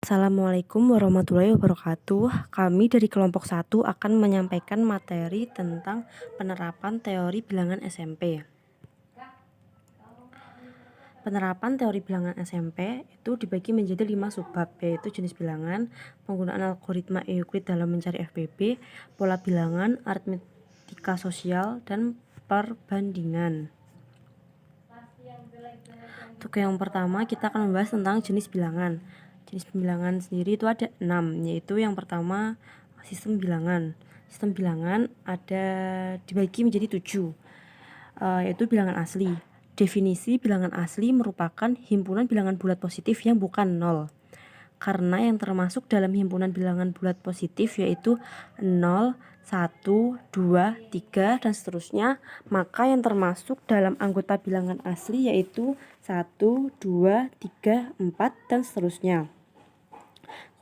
Assalamualaikum warahmatullahi wabarakatuh. Kami dari kelompok 1 akan menyampaikan materi tentang penerapan teori bilangan SMP. Penerapan teori bilangan SMP itu dibagi menjadi 5 subbab, yaitu jenis bilangan, penggunaan algoritma Euclid dalam mencari FBB, pola bilangan, aritmetika sosial, dan perbandingan. Untuk yang pertama, kita akan membahas tentang jenis bilangan. Jenis bilangan sendiri itu ada 6, yaitu yang pertama sistem bilangan. Sistem bilangan ada dibagi menjadi 7, yaitu bilangan asli. Definisi bilangan asli merupakan himpunan bilangan bulat positif yang bukan 0. Karena yang termasuk dalam himpunan bilangan bulat positif yaitu 0, 1, 2, 3, dan seterusnya, maka yang termasuk dalam anggota bilangan asli yaitu 1, 2, 3, 4, dan seterusnya.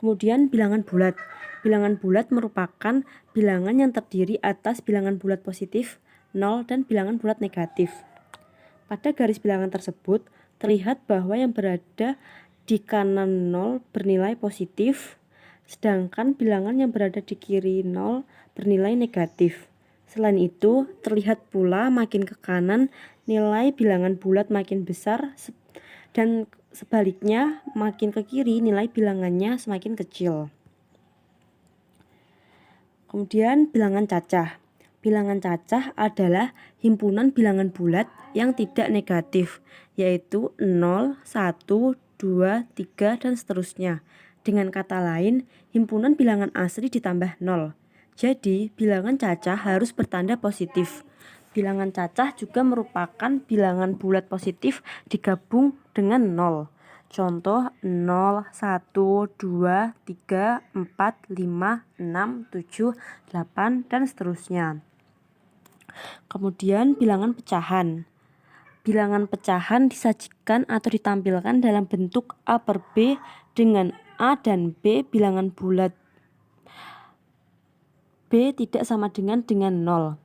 Kemudian bilangan bulat. Bilangan bulat merupakan bilangan yang terdiri atas bilangan bulat positif, 0, dan bilangan bulat negatif. Pada garis bilangan tersebut, terlihat bahwa yang berada di kanan 0 bernilai positif, sedangkan bilangan yang berada di kiri 0 bernilai negatif. Selain itu, terlihat pula makin ke kanan nilai bilangan bulat makin besar dan sebaliknya makin ke kiri nilai bilangannya semakin kecil. Kemudian bilangan cacah. Bilangan cacah adalah himpunan bilangan bulat yang tidak negatif, yaitu 0, 1, 2, 3, dan seterusnya. Dengan kata lain, himpunan bilangan asli ditambah 0. Jadi, bilangan cacah harus bertanda positif. Bilangan cacah juga merupakan bilangan bulat positif digabung dengan 0. Contoh 0, 1, 2, 3, 4, 5, 6, 7, 8, dan seterusnya. Kemudian bilangan pecahan. Bilangan pecahan disajikan atau ditampilkan dalam bentuk A per B dengan A dan B bilangan bulat B tidak sama dengan 0.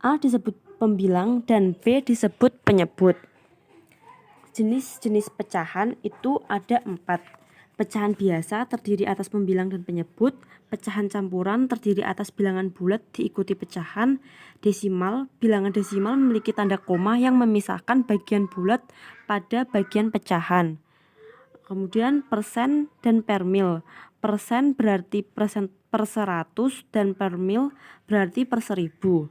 A disebut pembilang dan B disebut penyebut. Jenis-jenis pecahan itu ada 4. Pecahan biasa terdiri atas pembilang dan penyebut. Pecahan campuran terdiri atas bilangan bulat diikuti pecahan desimal. Bilangan desimal memiliki tanda koma yang memisahkan bagian bulat pada bagian pecahan. Kemudian persen dan per mil. Persen berarti persen per 100 dan per mil berarti per 1000.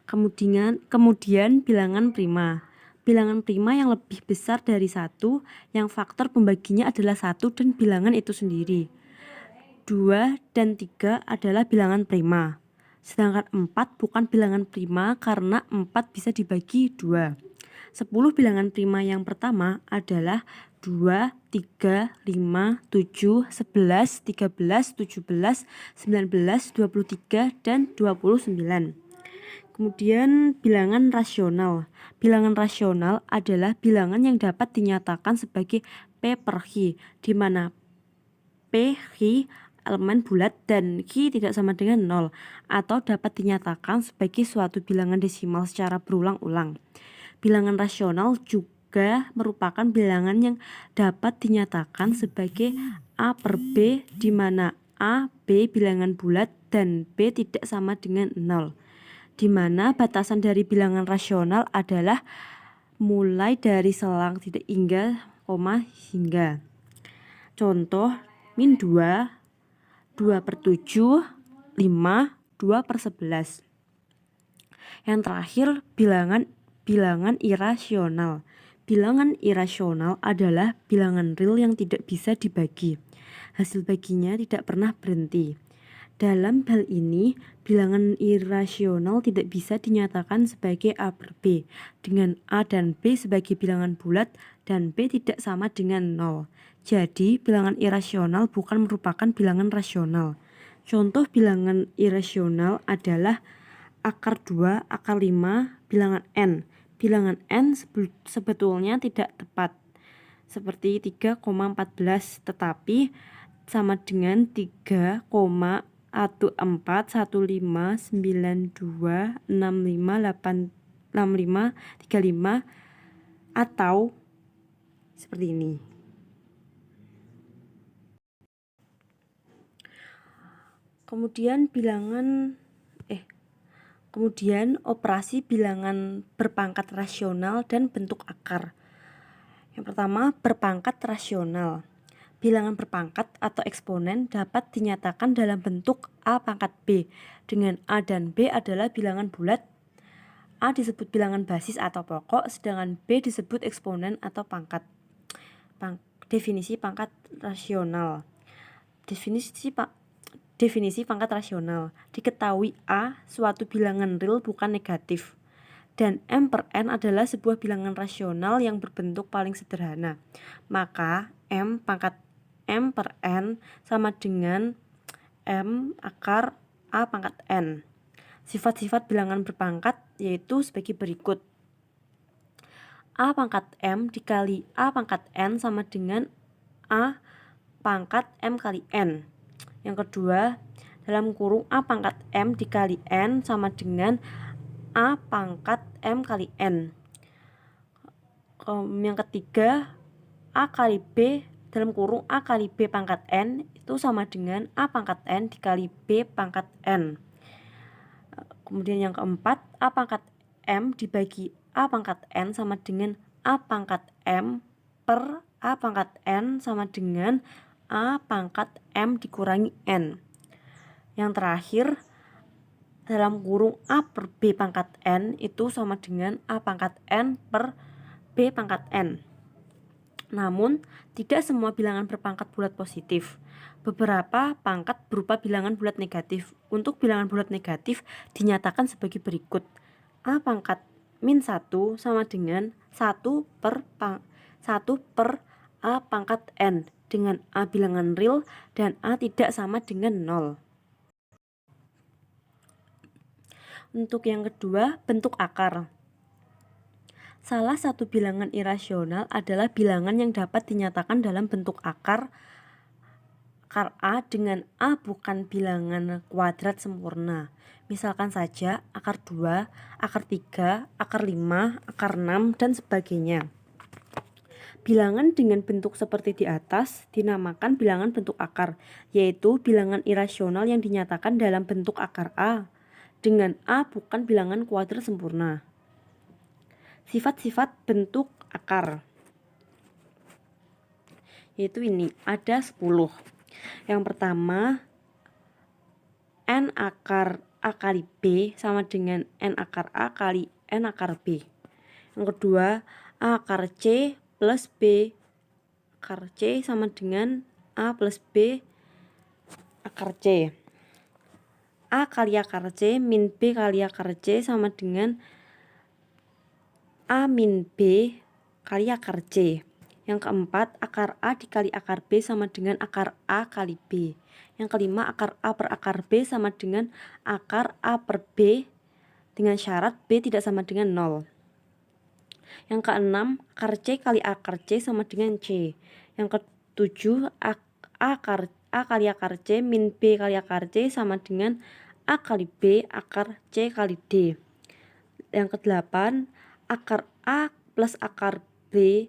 Kemudian bilangan prima. Bilangan prima yang lebih besar dari 1, yang faktor pembaginya adalah 1 dan bilangan itu sendiri. 2 dan 3 adalah bilangan prima. Sedangkan 4 bukan bilangan prima karena 4 bisa dibagi 2. 10 bilangan prima yang pertama adalah 2, 3, 5, 7, 11, 13, 17, 19, 23, dan 29. Kemudian bilangan rasional. Bilangan rasional adalah bilangan yang dapat dinyatakan sebagai P per Q, di mana P Q elemen bulat dan Q tidak sama dengan 0, atau dapat dinyatakan sebagai suatu bilangan desimal secara berulang-ulang. Bilangan rasional juga merupakan bilangan yang dapat dinyatakan sebagai A per B, di mana A, B bilangan bulat dan B tidak sama dengan 0. Di mana batasan dari bilangan rasional adalah mulai dari selang titik hingga koma hingga. Contoh min 2, 2 per 7, 5, 2 per 11. Yang terakhir bilangan irasional. Bilangan irasional adalah bilangan real yang tidak bisa dibagi. Hasil baginya tidak pernah berhenti. Dalam hal ini, bilangan irasional tidak bisa dinyatakan sebagai A per B, dengan A dan B sebagai bilangan bulat dan B tidak sama dengan 0. Jadi, bilangan irasional bukan merupakan bilangan rasional. Contoh bilangan irasional adalah akar 2, akar 5, bilangan N. Bilangan N sebetulnya tidak tepat, seperti 3,14, tetapi sama dengan 3,14, 1592, 65, 35, 35, atau seperti ini. Kemudian operasi bilangan berpangkat rasional dan bentuk akar. Yang pertama, berpangkat rasional. Bilangan berpangkat atau eksponen dapat dinyatakan dalam bentuk A pangkat B, dengan A dan B adalah bilangan bulat. A disebut bilangan basis atau pokok, sedangkan B disebut eksponen atau pangkat. Definisi pangkat rasional. Definisi pangkat rasional. Diketahui A suatu bilangan real bukan negatif, dan M per N adalah sebuah bilangan rasional yang berbentuk paling sederhana. Maka M per N sama dengan M akar A pangkat N. Sifat-sifat bilangan berpangkat yaitu sebagai berikut. A pangkat M dikali A pangkat N sama dengan A pangkat M kali N. Yang kedua, dalam kurung A pangkat M dikali N sama dengan A pangkat M kali N. Yang ketiga, A kali B dalam kurung A kali B pangkat N itu sama dengan A pangkat N dikali B pangkat N. Kemudian yang keempat, A pangkat M dibagi A pangkat N sama dengan A pangkat M per A pangkat N sama dengan A pangkat M dikurangi N. Yang terakhir, dalam kurung A per B pangkat N itu sama dengan A pangkat N per B pangkat N. Namun, tidak semua bilangan berpangkat bulat positif. Beberapa pangkat berupa bilangan bulat negatif. Untuk bilangan bulat negatif dinyatakan sebagai berikut. A pangkat min 1 sama dengan 1 per A pangkat N, dengan A bilangan real dan A tidak sama dengan 0. Untuk yang kedua, bentuk akar. Salah satu bilangan irasional adalah bilangan yang dapat dinyatakan dalam bentuk akar A dengan A bukan bilangan kuadrat sempurna. Misalkan saja akar 2, akar 3, akar 5, akar 6, dan sebagainya. Bilangan dengan bentuk seperti di atas dinamakan bilangan bentuk akar, yaitu bilangan irasional yang dinyatakan dalam bentuk akar A dengan A bukan bilangan kuadrat sempurna. Sifat-sifat bentuk akar yaitu ini, ada 10. Yang pertama, N akar A kali B sama dengan N akar A kali N akar B. Yang kedua, A akar C plus B akar C sama dengan A plus B akar C. A kali akar C min B kali akar C sama dengan A min B kali akar C. Yang keempat, akar A dikali akar B sama dengan akar A kali B. Yang kelima, akar A per akar B sama dengan akar A per B dengan syarat B tidak sama dengan 0. Yang keenam, akar C kali akar C sama dengan C. Yang ketujuh, A kali akar C min B kali akar C sama dengan A kali B akar C kali D. Yang kedelapan, akar A plus akar B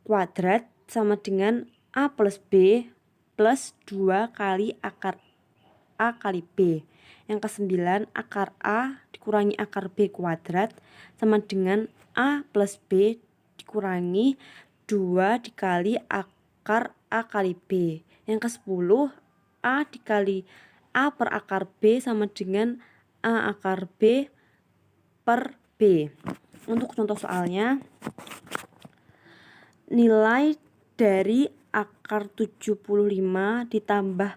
kuadrat sama dengan A plus B plus 2 kali akar A kali B. Yang kesembilan, akar A dikurangi akar B kuadrat sama dengan A plus B dikurangi 2 dikali akar A kali B. Yang ke-10, A dikali A per akar B sama dengan A akar B per B. Untuk contoh soalnya, nilai dari akar 75 ditambah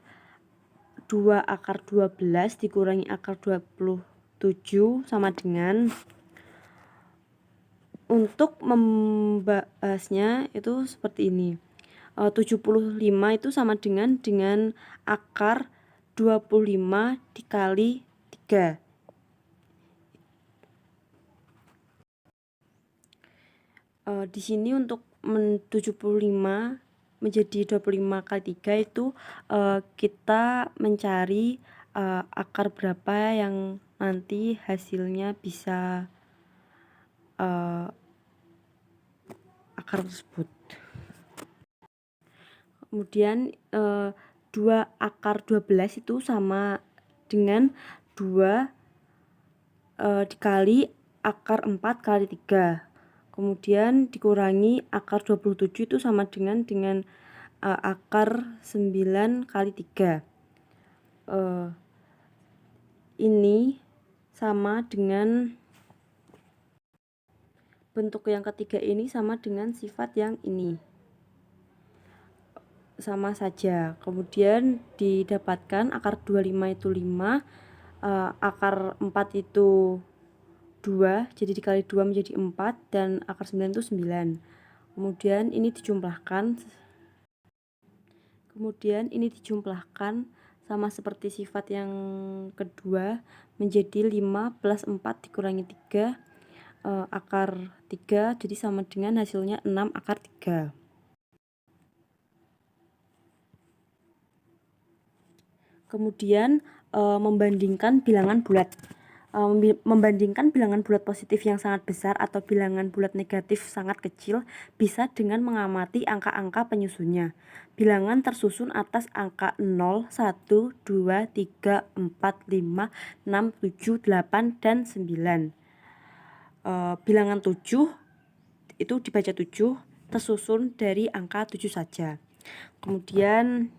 2 akar 12 dikurangi akar 27 sama dengan, untuk membahasnya itu seperti ini. 75 itu sama dengan akar 25 dikali 3. Di sini untuk 75 menjadi 25 kali 3 itu kita mencari akar berapa yang nanti hasilnya bisa akar tersebut. Kemudian 2 akar 12 itu sama dengan 2 dikali akar 4 kali 3. Kemudian dikurangi akar 27 itu sama dengan akar 9 kali 3. Ini sama dengan bentuk yang ketiga ini sama dengan sifat yang ini. Sama saja. Kemudian didapatkan akar 25 itu 5, akar 4 itu 2, jadi dikali 2 menjadi 4, dan akar 9 itu 9. Kemudian ini dijumlahkan sama seperti sifat yang kedua, menjadi 5 plus 4 dikurangi 3, akar 3, jadi sama dengan hasilnya 6 akar 3. Kemudian membandingkan bilangan bulat. Membandingkan bilangan bulat positif yang sangat besar atau bilangan bulat negatif sangat kecil bisa dengan mengamati angka-angka penyusunnya. Bilangan tersusun atas angka 0, 1, 2, 3, 4, 5, 6, 7, 8, dan 9. Bilangan 7 itu dibaca 7, tersusun dari angka 7 saja. Kemudian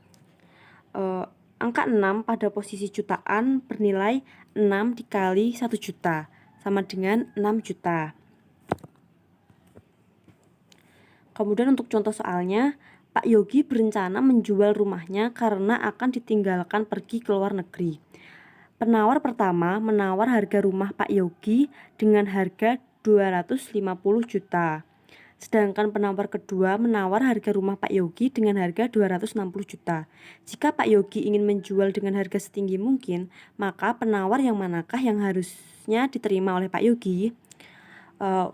angka 6 pada posisi jutaan bernilai 6 dikali 1 juta, sama dengan 6 juta. Kemudian untuk contoh soalnya, Pak Yogi berencana menjual rumahnya karena akan ditinggalkan pergi ke luar negeri. Penawar pertama menawar harga rumah Pak Yogi dengan harga 250 juta. Sedangkan penawar kedua menawar harga rumah Pak Yogi dengan harga 260 juta. Jika Pak Yogi ingin menjual dengan harga setinggi mungkin, maka penawar yang manakah yang harusnya diterima oleh Pak Yogi?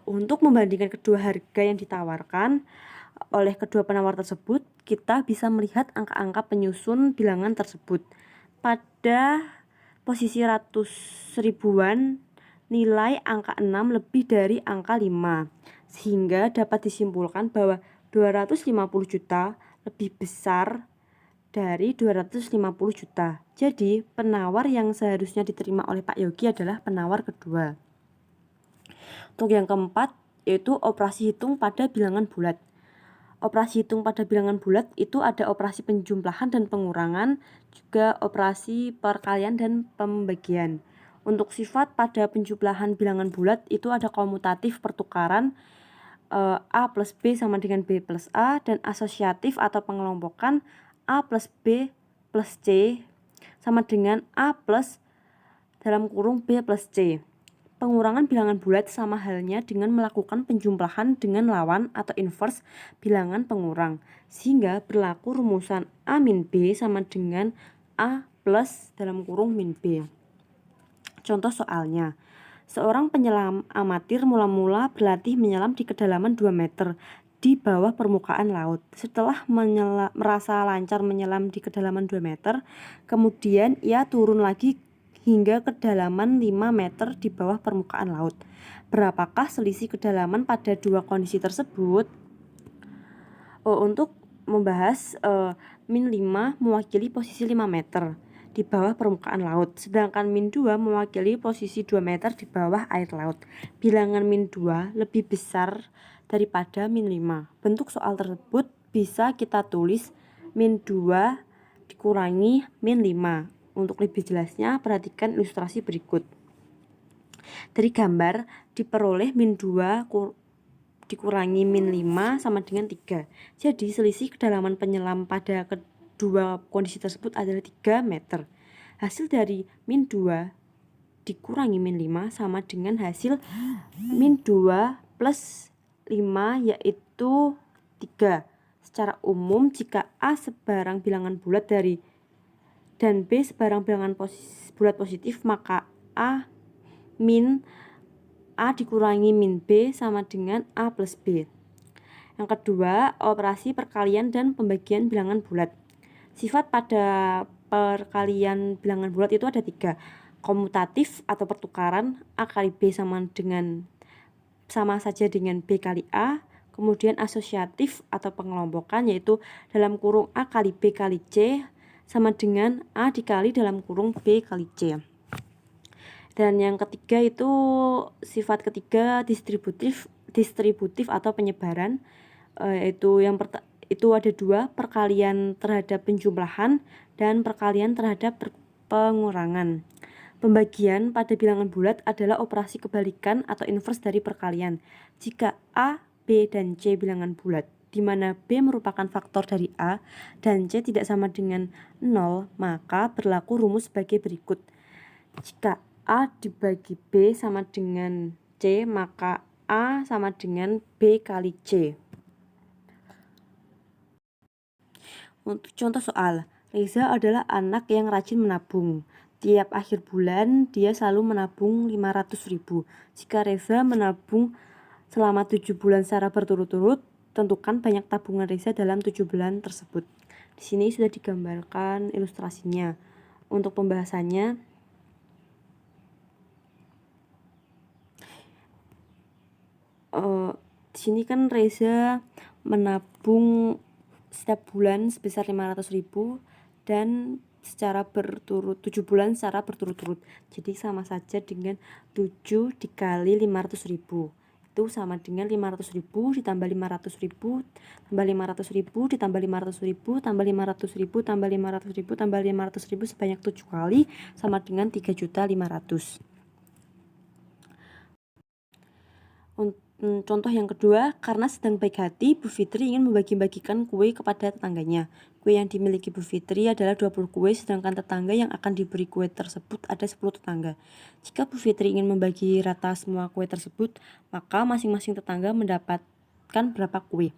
Untuk membandingkan kedua harga yang ditawarkan oleh kedua penawar tersebut, kita bisa melihat angka-angka penyusun bilangan tersebut. Pada posisi ratus ribuan, nilai angka 6 lebih dari angka 5, sehingga dapat disimpulkan bahwa 250 juta lebih besar dari 250 juta. Jadi, penawar yang seharusnya diterima oleh Pak Yogi adalah penawar kedua. Untuk yang keempat, yaitu operasi hitung pada bilangan bulat. Operasi hitung pada bilangan bulat itu ada operasi penjumlahan dan pengurangan, juga operasi perkalian dan pembagian. Untuk sifat pada penjumlahan bilangan bulat itu ada komutatif pertukaran, A plus B sama dengan B plus A, dan asosiatif atau pengelompokan A plus B plus C sama dengan A plus dalam kurung B plus C. Pengurangan bilangan bulat sama halnya dengan melakukan penjumlahan dengan lawan atau inverse bilangan pengurang, sehingga berlaku rumusan A min B sama dengan A plus dalam kurung min B. Contoh soalnya, seorang penyelam amatir mula-mula berlatih menyelam di kedalaman 2 meter di bawah permukaan laut. Setelah merasa lancar menyelam di kedalaman 2 meter, kemudian ia turun lagi hingga kedalaman 5 meter di bawah permukaan laut. Berapakah selisih kedalaman pada dua kondisi tersebut? Untuk membahas, min 5 mewakili posisi 5 meter di bawah permukaan laut, sedangkan min 2 mewakili posisi 2 meter di bawah air laut. Bilangan min 2 lebih besar daripada min 5. Bentuk soal tersebut bisa kita tulis min 2 dikurangi min 5. Untuk lebih jelasnya, perhatikan ilustrasi berikut. Dari gambar diperoleh min 2 dikurangi min 5 sama dengan 3. Jadi selisih kedalaman penyelam pada kedua kondisi tersebut adalah 3 meter. Hasil dari min 2 dikurangi min 5 sama dengan hasil min 2 plus 5, yaitu 3. Secara umum, jika A sebarang bilangan bulat dan B sebarang bilangan bulat positif, maka A min A dikurangi min B sama dengan A plus B. Yang kedua, operasi perkalian dan pembagian bilangan bulat. Sifat pada perkalian bilangan bulat itu ada 3. Komutatif atau pertukaran, A kali B sama saja dengan B kali A. Kemudian asosiatif atau pengelompokan, yaitu dalam kurung A kali B kali C sama dengan A dikali dalam kurung B kali C. Dan yang ketiga itu sifat ketiga distributif atau penyebaran, yaitu itu ada dua, perkalian terhadap penjumlahan dan perkalian terhadap pengurangan. Pembagian pada bilangan bulat adalah operasi kebalikan atau inverse dari perkalian. Jika A, B, dan C bilangan bulat, di mana B merupakan faktor dari A dan C tidak sama dengan 0, maka berlaku rumus sebagai berikut. Jika A dibagi B sama dengan C, maka A sama dengan B kali C. Untuk contoh soal, Reza adalah anak yang rajin menabung. Tiap akhir bulan dia selalu menabung 500.000. Jika Reza menabung selama 7 bulan secara berturut-turut, tentukan banyak tabungan Reza dalam 7 bulan tersebut. Di sini sudah digambarkan ilustrasinya. Untuk pembahasannya, di sini kan Reza menabung setiap bulan sebesar 500.000 dan secara 7 bulan secara berturut-turut. Jadi sama saja dengan 7 dikali 500.000. Itu sama dengan 500.000 ditambah 500.000 tambah 500.000 ditambah 500.000 tambah 500.000 tambah 500.000 tambah 500.000 sebanyak 7 kali sama dengan 3.500.000. Contoh yang kedua, karena sedang baik hati, Bu Fitri ingin membagi-bagikan kue kepada tetangganya. Kue yang dimiliki Bu Fitri adalah 20 kue, sedangkan tetangga yang akan diberi kue tersebut ada 10 tetangga. Jika Bu Fitri ingin membagi rata semua kue tersebut, maka masing-masing tetangga mendapatkan berapa kue?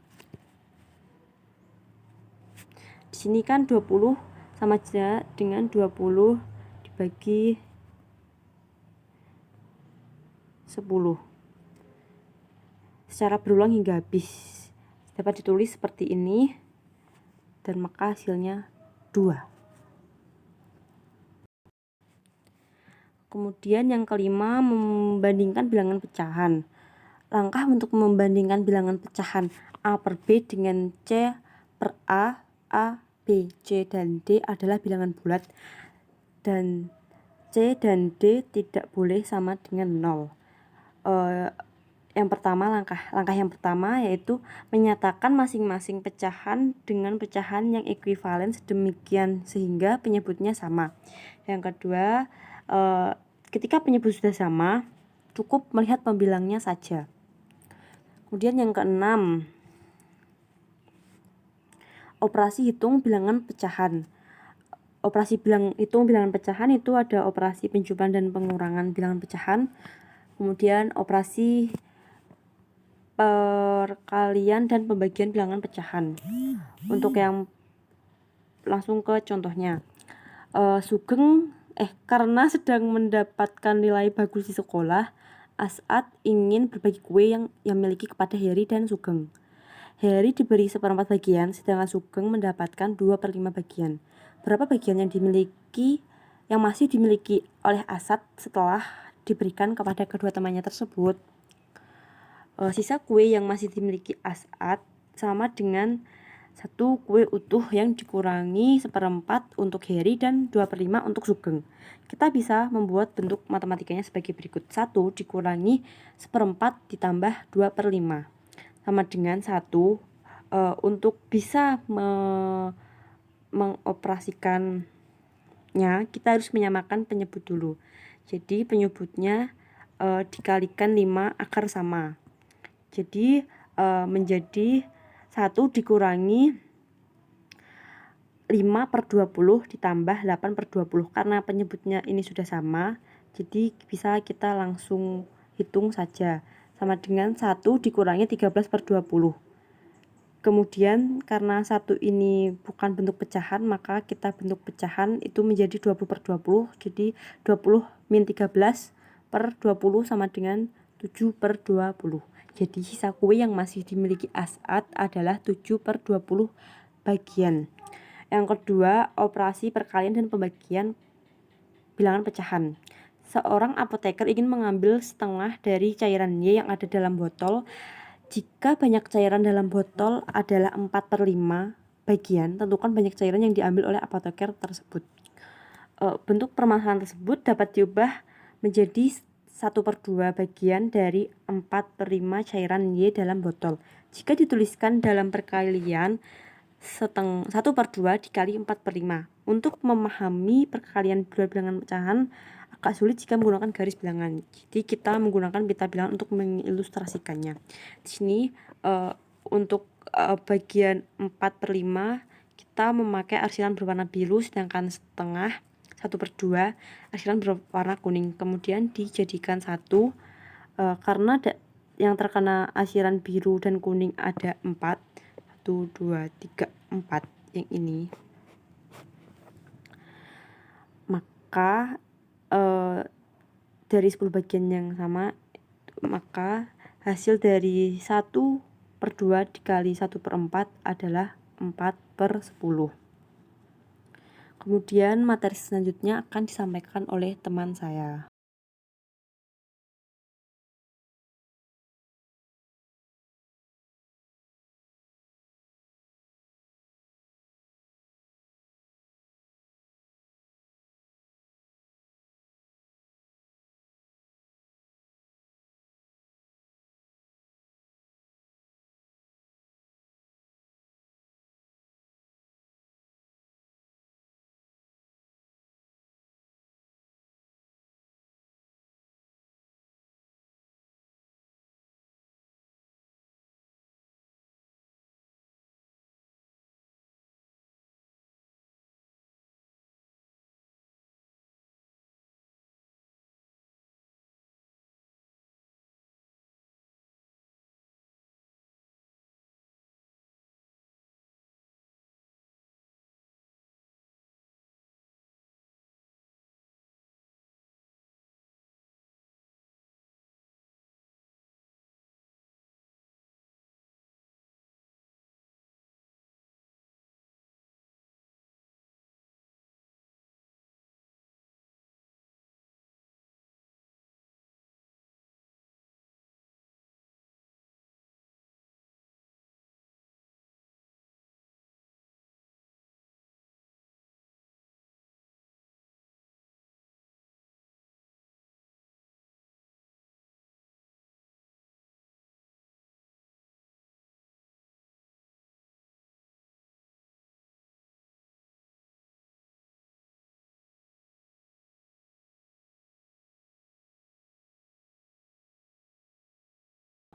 Di sini kan 20 sama saja dengan 20 dibagi 10. Secara berulang hingga habis. Dapat ditulis seperti ini dan maka hasilnya 2. Kemudian yang kelima, membandingkan bilangan pecahan. Langkah untuk membandingkan bilangan pecahan A per B dengan C per A, B, C, dan D adalah bilangan bulat dan C dan D tidak boleh sama dengan 0. Yang pertama, langkah yang pertama yaitu menyatakan masing-masing pecahan dengan pecahan yang ekuivalen sedemikian sehingga penyebutnya sama. Yang kedua, ketika penyebut sudah sama, cukup melihat pembilangnya saja. Kemudian yang keenam, operasi hitung bilangan pecahan. Operasi hitung bilangan pecahan itu ada operasi penjumlahan dan pengurangan bilangan pecahan, kemudian operasi perkalian dan pembagian bilangan pecahan. Untuk yang langsung ke contohnya, Sugeng karena sedang mendapatkan nilai bagus di sekolah, As'ad ingin berbagi kue yang miliki kepada Heri dan Sugeng. Heri diberi 1/4 bagian, sedangkan Sugeng mendapatkan 2/5 bagian. Berapa bagian yang masih dimiliki oleh As'ad setelah diberikan kepada kedua temannya tersebut? Sisa kue yang masih dimiliki As'ad sama dengan 1 kue utuh yang dikurangi 1/4 untuk Heri dan 2/5 untuk Sugeng. Kita bisa membuat bentuk matematikanya sebagai berikut. 1 dikurangi 1/4 ditambah 2/5 sama dengan 1. Untuk bisa mengoperasikannya, kita harus menyamakan penyebut dulu. Jadi penyebutnya dikalikan 5 akar sama. Jadi menjadi 1 dikurangi 5/20 ditambah 8/20. Karena penyebutnya ini sudah sama, jadi bisa kita langsung hitung saja. Sama dengan 1 dikurangi 13/20. Kemudian karena 1 ini bukan bentuk pecahan, maka kita bentuk pecahan itu menjadi 20/20. Jadi 20 min 13/20 sama dengan 7/20. Jadi sisa kue yang masih dimiliki As'ad adalah 7/20 bagian. Yang kedua, operasi perkalian dan pembagian bilangan pecahan. Seorang apoteker ingin mengambil setengah dari cairan Y yang ada dalam botol. Jika banyak cairan dalam botol adalah 4/5, bagian, tentukan banyak cairan yang diambil oleh apoteker tersebut. Bentuk permasalahan tersebut dapat diubah menjadi 1/2 bagian dari 4/5 cairan Y dalam botol. Jika dituliskan dalam perkalian 1/2 dikali 4/5. Untuk memahami perkalian dua bilangan pecahan agak sulit jika menggunakan garis bilangan. Jadi kita menggunakan pita bilangan untuk mengilustrasikannya. Di sini untuk bagian 4/5 kita memakai arsilan berwarna biru, sedangkan setengah 1/2 arsilan berwarna kuning. Kemudian dijadikan satu, karena yang terkena arsilan biru dan kuning ada 4, 1, 2, 3, 4 yang ini. Maka dari 10 bagian yang sama, maka hasil dari 1/2 dikali 1/4 adalah 4/10. Kemudian materi selanjutnya akan disampaikan oleh teman saya.